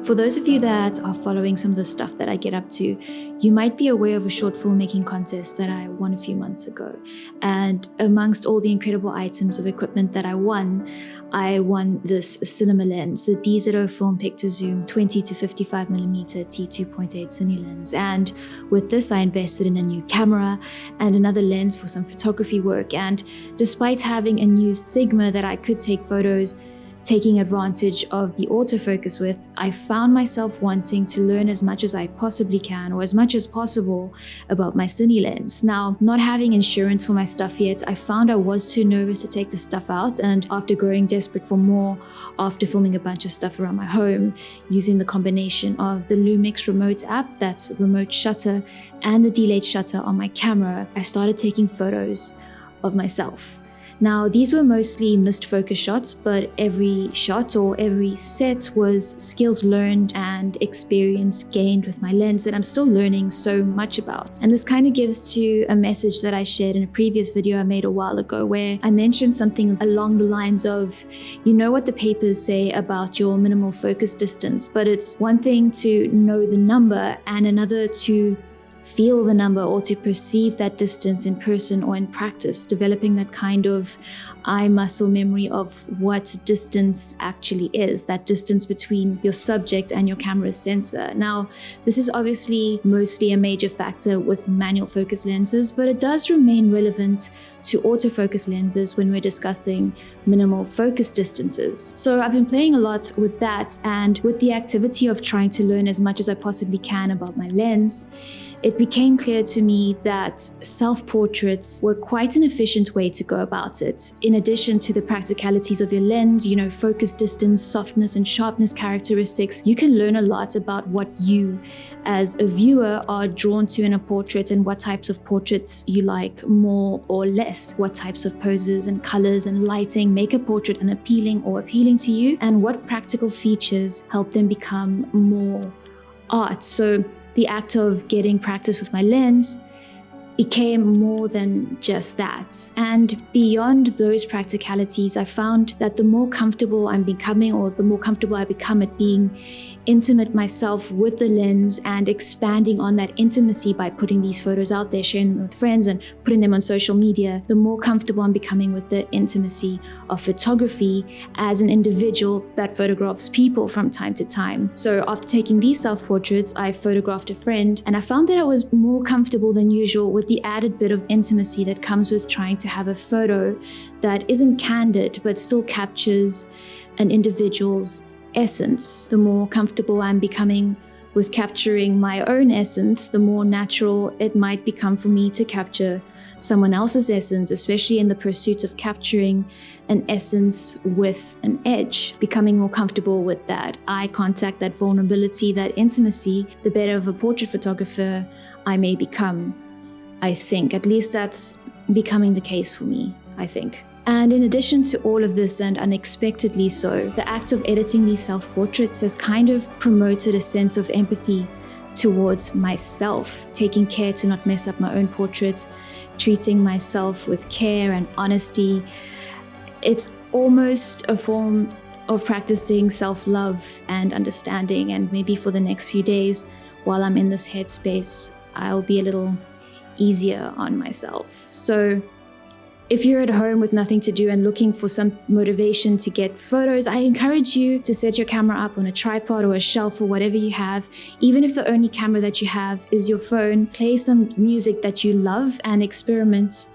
For those of you that are following some of the stuff that I get up to, you might be aware of a short filmmaking contest that I won a few months ago. And amongst all the incredible items of equipment that I won this cinema lens, the DZOFILM Pictor Zoom 20 to 55mm t2.8 cine lens. And with this, I invested in a new camera and another lens for some photography work. And despite having a new Sigma that I could take photos, taking advantage of the autofocus with, I found myself wanting to learn as much as I possibly can, or as much as possible, about my cine lens. Now, not having insurance for my stuff yet, I found I was too nervous to take the stuff out, and after growing desperate for more, after filming a bunch of stuff around my home, using the combination of the Lumix remote app, that's remote shutter, and the delayed shutter on my camera, I started taking photos of myself. Now, these were mostly missed focus shots, but every shot or every set was skills learned and experience gained with my lens that I'm still learning so much about. And this kind of gives to a message that I shared in a previous video I made a while ago, where I mentioned something along the lines of, you know what the papers say about your minimal focus distance, but it's one thing to know the number and another to feel the number or to perceive that distance in person or in practice, developing that kind of eye muscle memory of what distance actually is, that distance between your subject and your camera's sensor. Now, this is obviously mostly a major factor with manual focus lenses, but it does remain relevant to autofocus lenses when we're discussing minimal focus distances. So I've been playing a lot with that, and with the activity of trying to learn as much as I possibly can about my lens, it became clear to me that self-portraits were quite an efficient way to go about it. In addition to the practicalities of your lens, focus distance, softness and sharpness characteristics, you can learn a lot about what you as a viewer are drawn to in a portrait and what types of portraits you like more or less, what types of poses and colors and lighting make a portrait unappealing or appealing to you, and what practical features help them become more art. So the act of getting practice with my lens became more than just that. And beyond those practicalities, I found that the more comfortable I'm becoming, or the more comfortable I become at being intimate myself with the lens and expanding on that intimacy by putting these photos out there, sharing them with friends and putting them on social media, the more comfortable I'm becoming with the intimacy of photography as an individual that photographs people from time to time. So after taking these self-portraits, I photographed a friend, and I found that I was more comfortable than usual with the added bit of intimacy that comes with trying to have a photo that isn't candid but still captures an individual's essence. The more comfortable I'm becoming with capturing my own essence, the more natural it might become for me to capture someone else's essence, especially in the pursuit of capturing an essence with an edge. Becoming more comfortable with that eye contact, that vulnerability, that intimacy, the better of a portrait photographer I may become, I think. At least that's becoming the case for me, I think. And in addition to all of this, and unexpectedly so, the act of editing these self-portraits has kind of promoted a sense of empathy towards myself, taking care to not mess up my own portrait, treating myself with care and honesty. It's almost a form of practicing self-love and understanding, and maybe for the next few days, while I'm in this headspace, I'll be a little easier on myself. So if you're at home with nothing to do and looking for some motivation to get photos, I encourage you to set your camera up on a tripod or a shelf or whatever you have. Even if the only camera that you have is your phone, play some music that you love and experiment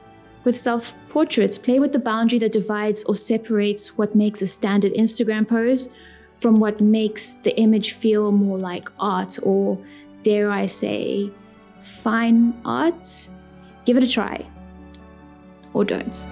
with self-portraits. Play with the boundary that divides or separates what makes a standard Instagram pose from what makes the image feel more like art, or dare I say, fine art. Give it a try. Or don't.